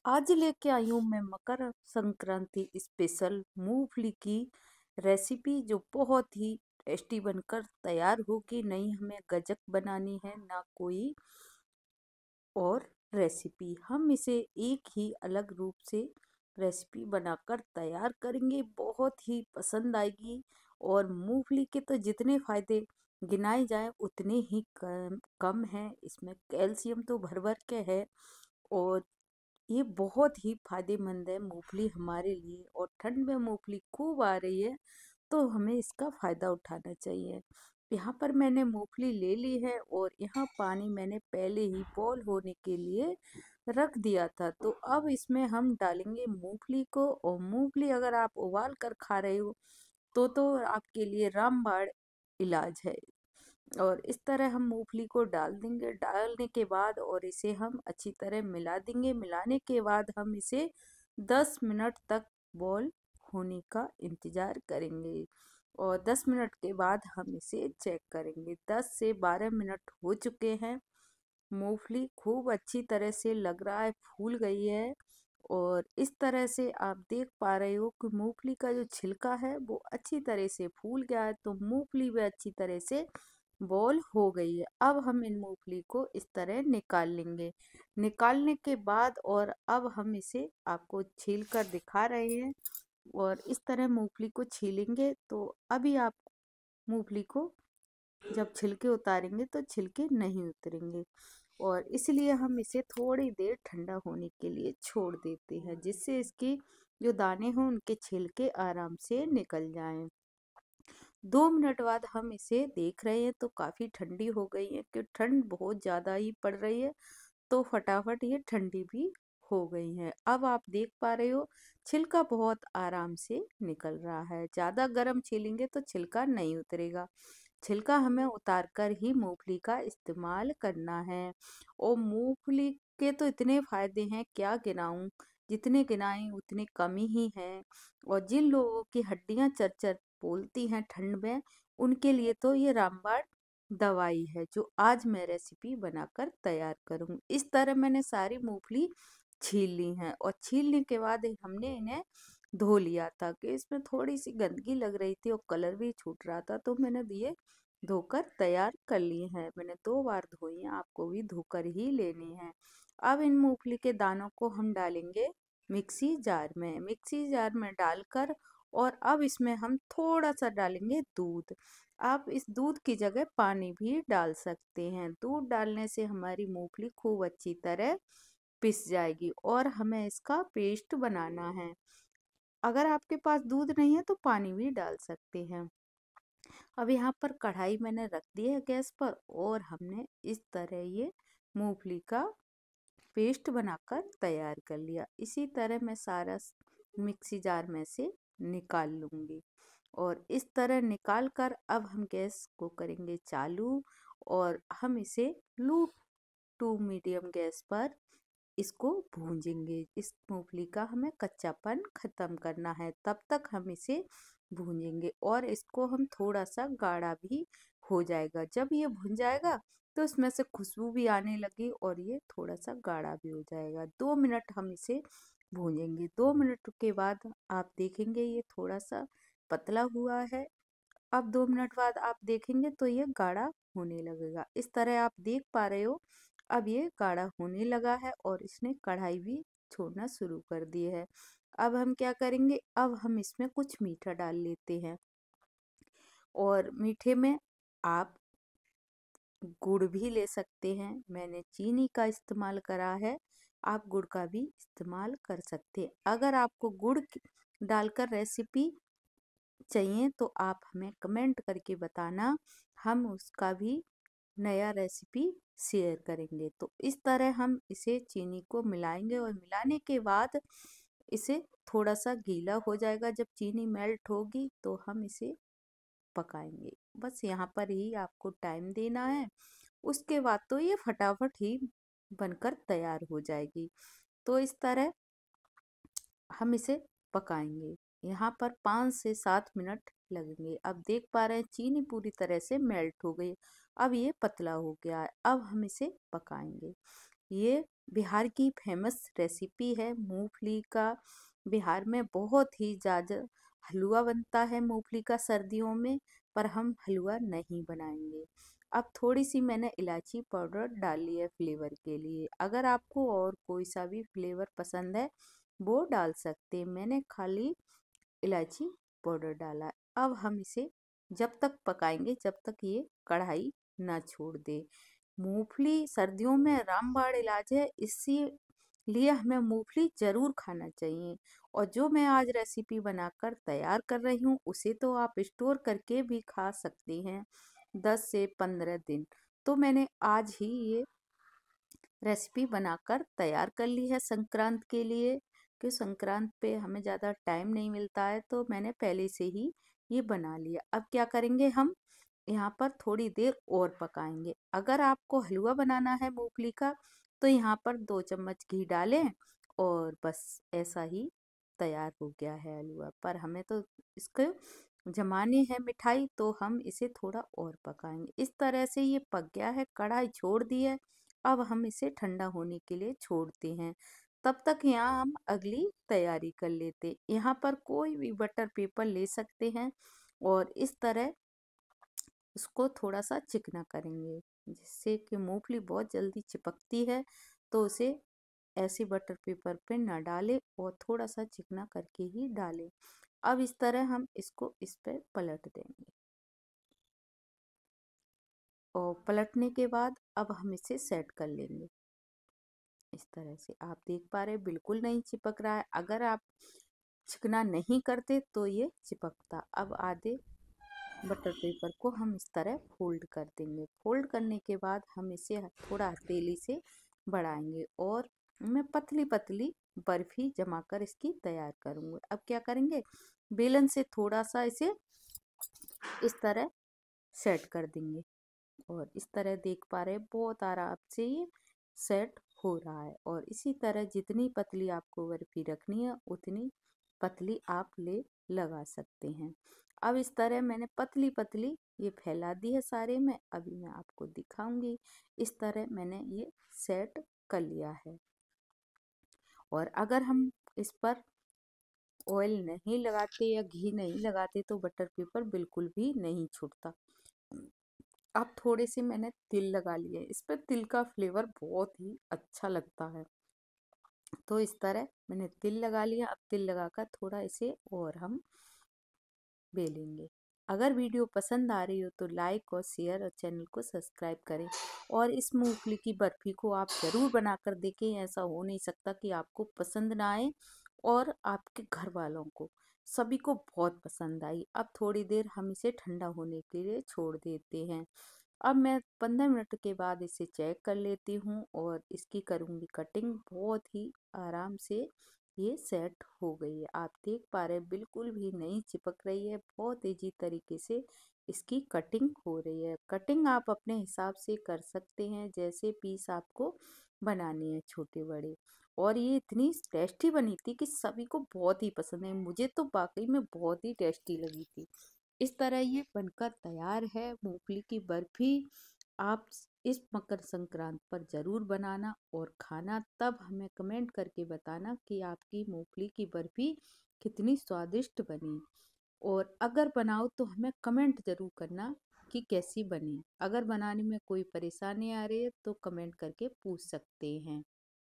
आज लेके आई हूँ मैं मकर संक्रांति स्पेशल मूंगफली की रेसिपी जो बहुत ही टेस्टी बनकर तैयार होगी। नहीं हमें गजक बनानी है ना कोई और रेसिपी, हम इसे एक ही अलग रूप से रेसिपी बनाकर तैयार करेंगे। बहुत ही पसंद आएगी। और मूंगफली के तो जितने फायदे गिनाए जाए उतने ही कम कम हैं। इसमें कैल्शियम तो भर भर के है और ये बहुत ही फायदेमंद है मूंगफली हमारे लिए। और ठंड में मूंगफली खूब आ रही है तो हमें इसका फायदा उठाना चाहिए। यहाँ पर मैंने मूंगफली ले ली है और यहाँ पानी मैंने पहले ही बॉईल होने के लिए रख दिया था। तो अब इसमें हम डालेंगे मूंगफली को। और मूंगफली अगर आप उबाल कर खा रहे हो तो आपके लिए रामबाण इलाज है। और इस तरह हम मूंगफली को डाल देंगे। डालने के बाद और इसे हम अच्छी तरह मिला देंगे। मिलाने के बाद हम इसे 10 मिनट तक बॉईल होने का इंतज़ार करेंगे। और 10 मिनट के बाद हम इसे चेक करेंगे। 10 से 12 मिनट हो चुके हैं। मूंगफली खूब अच्छी तरह से लग रहा है फूल गई है। और इस तरह से आप देख पा रहे हो कि मूंगफली का जो छिलका है वो अच्छी तरह से फूल गया है। तो मूंगफली भी अच्छी तरह से बॉईल हो गई है। अब हम इन मूंगफली को इस तरह निकाल लेंगे। निकालने के बाद और अब हम इसे आपको छील कर दिखा रहे हैं। और इस तरह मूंगफली को छीलेंगे तो अभी आप मूंगफली को जब छिलके उतारेंगे तो छिलके नहीं उतरेंगे। और इसलिए हम इसे थोड़ी देर ठंडा होने के लिए छोड़ देते हैं जिससे इसकी जो दाने हों उनके छिलके आराम से निकल जाएं। 2 मिनट बाद हम इसे देख रहे हैं तो काफ़ी ठंडी हो गई है कि ठंड बहुत ज़्यादा ही पड़ रही है। तो फटाफट ये ठंडी भी हो गई है। अब आप देख पा रहे हो छिलका बहुत आराम से निकल रहा है। ज़्यादा गर्म छीलेंगे तो छिलका नहीं उतरेगा। छिलका हमें उतार कर ही मूंगफली का इस्तेमाल करना है। और मूंगफली के तो इतने फायदे हैं क्या गिनाऊं। जितने गिनाएं उतने कम ही हैं। और जिन लोगों की हड्डियां चरचर बोलती हैं ठंड में, उनके लिए तो ये रामबाण दवाई है जो आज मैं रेसिपी बनाकर तैयार करूँ। इस तरह मैंने सारी मूंगफली छील ली हैं। और छीलने के बाद हमने इन्हें धो लिया था कि इसमें थोड़ी सी गंदगी लग रही थी और कलर भी छूट रहा था। तो मैंने ये धोकर तैयार कर लिए हैं। मैंने 2 बार धोई हैं, आपको भी धोकर ही लेनी है। अब इन मूंगफली के दानों को हम डालेंगे मिक्सी जार में। मिक्सी जार में डालकर और अब इसमें हम थोड़ा सा डालेंगे दूध। आप इस दूध की जगह पानी भी डाल सकते हैं। दूध डालने से हमारी मूंगफली खूब अच्छी तरह पिस जाएगी। और हमें इसका पेस्ट बनाना है। अगर आपके पास दूध नहीं है तो पानी भी डाल सकते हैं। अब यहाँ पर कढ़ाई मैंने रख दी है गैस पर और हमने इस तरह ये मूंगफली का पेस्ट बनाकर तैयार कर लिया। इसी तरह मैं सारा मिक्सी जार में से निकाल लूँगी। और इस तरह निकाल कर अब हम गैस को करेंगे चालू। और हम इसे लो टू मीडियम गैस पर इसको भूंजेंगे। इस मूंगफली का हमें कच्चापन खत्म करना है, तब तक हम इसे भूंजेंगे। और इसको हम थोड़ा सा गाढ़ा भी हो जाएगा। जब ये भुन जाएगा तो इसमें से खुशबू भी आने लगी और ये थोड़ा सा गाढ़ा भी हो जाएगा। 2 मिनट हम इसे भूंजेंगे। 2 मिनट के बाद आप देखेंगे ये थोड़ा सा पतला हुआ है। अब 2 मिनट बाद आप देखेंगे तो ये गाढ़ा होने लगेगा। इस तरह आप देख पा रहे हो अब ये गाढ़ा होने लगा है और इसने कढ़ाई भी छोड़ना शुरू कर दी है। अब हम क्या करेंगे, अब हम इसमें कुछ मीठा डाल लेते हैं। और मीठे में आप गुड़ भी ले सकते हैं। मैंने चीनी का इस्तेमाल करा है, आप गुड़ का भी इस्तेमाल कर सकते हैं। अगर आपको गुड़ डालकर रेसिपी चाहिए तो आप हमें कमेंट करके बताना, हम उसका भी नया रेसिपी शेयर करेंगे। तो इस तरह हम इसे चीनी को मिलाएंगे और मिलाने के बाद इसे थोड़ा सा गीला हो जाएगा। जब चीनी मेल्ट होगी तो हम इसे पकाएंगे। बस यहाँ पर ही आपको टाइम देना है। उसके बाद तो ये फटाफट ही बनकर तैयार हो जाएगी। तो इस तरह हम इसे पकाएंगे। यहाँ पर 5 से 7 मिनट लगेंगे। अब देख पा रहे हैं चीनी पूरी तरह से मेल्ट हो गई। अब ये पतला हो गया है। अब हम इसे पकाएंगे। ये बिहार की फेमस रेसिपी है मूंगफली का। बिहार में बहुत ही ज़्यादा हलवा बनता है मूंगफली का सर्दियों में, पर हम हलवा नहीं बनाएंगे। अब थोड़ी सी मैंने इलायची पाउडर डाल ली है फ्लेवर के लिए। अगर आपको और कोई सा भी फ्लेवर पसंद है वो डाल सकते हैं। मैंने खाली इलायची पाउडर डाला है। अब हम इसे जब तक पकाएंगे जब तक ये कढ़ाई ना छोड़ दे। मूंगफली सर्दियों में रामबाण इलाज है, इसीलिए हमें मूंगफली जरूर खाना चाहिए। और जो मैं आज रेसिपी बनाकर तैयार कर रही हूँ उसे तो आप स्टोर करके भी खा सकते हैं 10 से 15 दिन। तो मैंने आज ही ये रेसिपी बनाकर तैयार कर ली है संक्रांत के लिए, कि संक्रांत पे हमें ज़्यादा टाइम नहीं मिलता है, तो मैंने पहले से ही ये बना लिया। अब क्या करेंगे, हम यहाँ पर थोड़ी देर और पकाएंगे। अगर आपको हलवा बनाना है मूंगफली का तो यहाँ पर 2 चम्मच घी डालें और बस ऐसा ही तैयार हो गया है हलवा। पर हमें तो इसको जमानी है मिठाई, तो हम इसे थोड़ा और पकाएंगे। इस तरह से ये पक गया है, कढ़ाई छोड़ दी है। अब हम इसे ठंडा होने के लिए छोड़ते हैं। तब तक यहाँ हम अगली तैयारी कर लेते। यहाँ पर कोई भी बटर पेपर ले सकते हैं और इस तरह इसको थोड़ा सा चिकना करेंगे, जिससे कि मूंगफली बहुत जल्दी चिपकती है। तो उसे ऐसे बटर पेपर पे ना डालें और थोड़ा सा चिकना करके ही डालें। अब इस तरह हम इसको इस पे पलट देंगे और पलटने के बाद अब हम इसे सेट कर लेंगे। इस तरह से आप देख पा रहे हैं बिल्कुल नहीं चिपक रहा है। अगर आप चिकना नहीं करते तो ये चिपकता। अब आधे बटर पेपर को हम इस तरह फोल्ड कर देंगे। फोल्ड करने के बाद हम इसे थोड़ा हथेली से बढ़ाएंगे और मैं पतली पतली बर्फी जमा कर इसकी तैयार करूंगी। अब क्या करेंगे, बेलन से थोड़ा सा इसे इस तरह सेट कर देंगे और इस तरह देख पा रहे हैं बहुत आराम से ये सेट हो रहा है। और इसी तरह जितनी पतली आपको बर्फी रखनी है उतनी पतली आप ले लगा सकते हैं। अब इस तरह मैंने पतली पतली ये फैला दी है सारे में। अभी मैं आपको दिखाऊंगी। इस तरह मैंने ये सेट कर लिया है। और अगर हम इस पर ऑयल नहीं लगाते या घी नहीं लगाते तो बटर पेपर बिल्कुल भी नहीं छूटता। अब थोड़े से मैंने तिल लगा लिए। इस पर तिल का फ्लेवर बहुत ही अच्छा लगता है। तो इस तरह मैंने तिल लगा लिया। अब तिल लगाकर थोड़ा इसे और हम बेलेंगे। अगर वीडियो पसंद आ रही हो तो लाइक और शेयर और चैनल को सब्सक्राइब करें। और इस मूंगफली की बर्फी को आप ज़रूर बनाकर देखें। ऐसा हो नहीं सकता कि आपको पसंद ना आए, और आपके घर वालों को सभी को बहुत पसंद आई। अब थोड़ी देर हम इसे ठंडा होने के लिए छोड़ देते हैं। अब मैं 15 मिनट के बाद इसे चेक कर लेती हूँ और इसकी करूँगी कटिंग। बहुत ही आराम से ये सेट हो गई है। आप देख पा रहे हैं बिल्कुल भी नहीं चिपक रही है। बहुत ईजी तरीके से इसकी कटिंग हो रही है। कटिंग आप अपने हिसाब से कर सकते हैं, जैसे पीस आपको बनाने हैं छोटे बड़े। और ये इतनी टेस्टी बनी थी कि सभी को बहुत ही पसंद है। मुझे तो वाकई में बहुत ही टेस्टी लगी थी। इस तरह ये बनकर तैयार है मूंगफली की बर्फी। आप इस मकर संक्रांत पर ज़रूर बनाना और खाना, तब हमें कमेंट करके बताना कि आपकी मूंगफली की बर्फी कितनी स्वादिष्ट बनी। और अगर बनाओ तो हमें कमेंट ज़रूर करना कि कैसी बनी। अगर बनाने में कोई परेशानी आ रही है तो कमेंट करके पूछ सकते हैं।